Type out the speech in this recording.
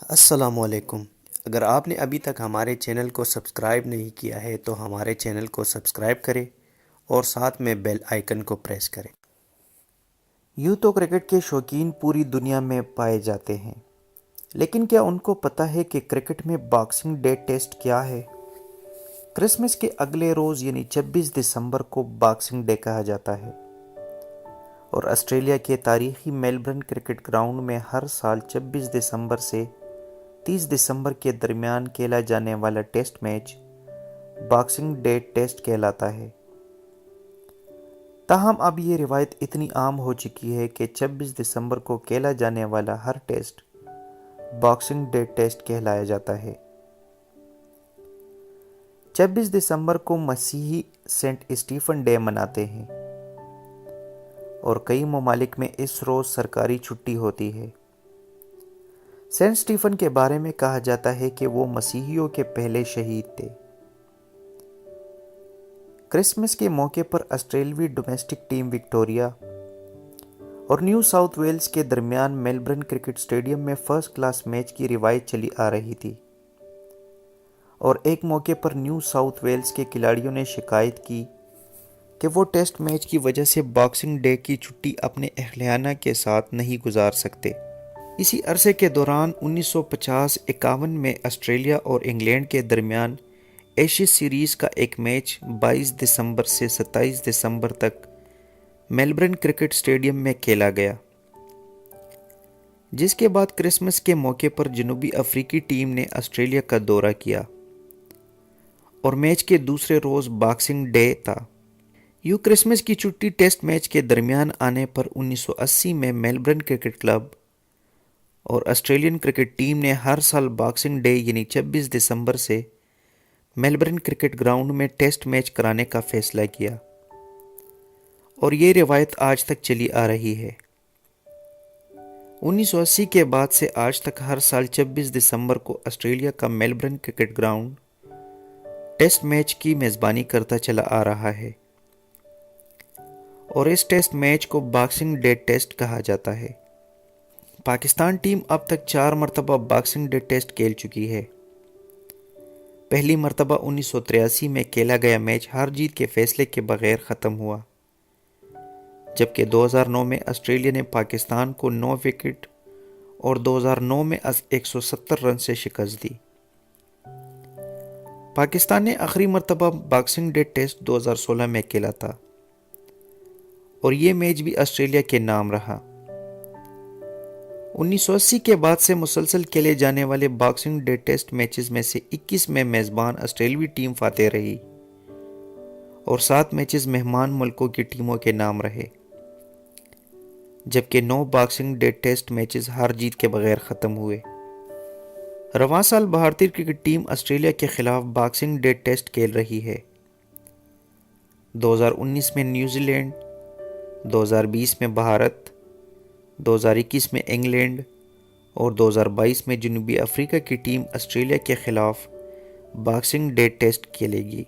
السلام علیکم۔ اگر آپ نے ابھی تک ہمارے چینل کو سبسکرائب نہیں کیا ہے تو ہمارے چینل کو سبسکرائب کریں اور ساتھ میں بیل آئیکن کو پریس کریں۔ یوں تو کرکٹ کے شوقین پوری دنیا میں پائے جاتے ہیں، لیکن کیا ان کو پتہ ہے کہ کرکٹ میں باکسنگ ڈے ٹیسٹ کیا ہے؟ کرسمس کے اگلے روز یعنی 26 دسمبر کو باکسنگ ڈے کہا جاتا ہے، اور آسٹریلیا کے تاریخی میلبرن کرکٹ گراؤنڈ میں ہر سال 26 دسمبر سے 30 دسمبر کے درمیان کھیلا جانے والا test match boxing day test کہلاتا ہے۔ تاہم اب یہ روایت اتنی عام ہو چکی ہے کہ 26 دسمبر کو کھیلا جانے والا ہر ٹیسٹ باکسنگ ڈے ٹیسٹ کہلایا جاتا ہے۔ 26 دسمبر کو مسیحی سینٹ اسٹیفن ڈے مناتے ہیں، اور کئی ممالک میں اس روز سرکاری چھٹی ہوتی ہے۔ سینٹ اسٹیفن کے بارے میں کہا جاتا ہے کہ وہ مسیحیوں کے پہلے شہید تھے۔ کرسمس کے موقع پر آسٹریلوی ڈومیسٹک ٹیم وکٹوریہ اور نیو ساؤتھ ویلز کے درمیان میلبرن کرکٹ اسٹیڈیم میں فرسٹ کلاس میچ کی روایت چلی آ رہی تھی، اور ایک موقع پر نیو ساؤتھ ویلز کے کھلاڑیوں نے شکایت کی کہ وہ ٹیسٹ میچ کی وجہ سے باکسنگ ڈے کی چھٹی اپنے اہلیہ کے ساتھ نہیں گزار سکتے۔ اسی عرصے کے دوران 1950-51 میں آسٹریلیا اور انگلینڈ کے درمیان ایشیز سیریز کا ایک میچ 22 دسمبر سے 27 دسمبر تک میلبرن کرکٹ اسٹیڈیم میں کھیلا گیا، جس کے بعد کرسمس کے موقع پر جنوبی افریقی ٹیم نے آسٹریلیا کا دورہ کیا، اور میچ کے دوسرے روز باکسنگ ڈے تھا۔ یوں کرسمس کی چھٹی ٹیسٹ میچ کے درمیان آنے پر 1980 میں میلبرن کرکٹ کلب اور آسٹریلین کرکٹ ٹیم نے ہر سال باکسنگ ڈے یعنی 26 دسمبر سے میلبرن کرکٹ گراؤنڈ میں ٹیسٹ میچ کرانے کا فیصلہ کیا، اور یہ روایت آج تک چلی آ رہی ہے۔ 1980 کے بعد سے آج تک ہر سال 26 دسمبر کو آسٹریلیا کا Melbourne cricket ground test match کی میزبانی کرتا چلا آ رہا ہے، اور اس ٹیسٹ میچ کو باکسنگ ڈے ٹیسٹ کہا جاتا ہے۔ پاکستان ٹیم اب تک 4 مرتبہ باکسنگ ڈے ٹیسٹ کھیل چکی ہے۔ پہلی مرتبہ 1983 میں کھیلا گیا میچ ہار جیت کے فیصلے کے بغیر ختم ہوا، جبکہ 2009 میں آسٹریلیا نے پاکستان کو 9 وکٹ اور 2009 میں 170 رن سے شکست دی۔ پاکستان نے آخری مرتبہ باکسنگ ڈے ٹیسٹ 2016 میں کھیلا تھا، اور یہ میچ بھی آسٹریلیا کے نام رہا۔ 1980 کے بعد سے مسلسل کھیلے جانے والے باکسنگ ڈے ٹیسٹ میچز میں سے 21 میں میزبان آسٹریلوی ٹیم فاتح رہی، اور 7 میچز مہمان ملکوں کی ٹیموں کے نام رہے، جبکہ 9 باکسنگ ڈے ٹیسٹ میچز ہار جیت کے بغیر ختم ہوئے۔ رواں سال بھارتی کرکٹ ٹیم آسٹریلیا کے خلاف باکسنگ ڈے ٹیسٹ کھیل رہی ہے۔ 2019 میں نیوزی لینڈ، 2020 میں بھارت، 2021 میں انگلینڈ اور 2022 میں جنوبی افریقہ کی ٹیم آسٹریلیا کے خلاف باکسنگ ڈے ٹیسٹ کھیلے گی۔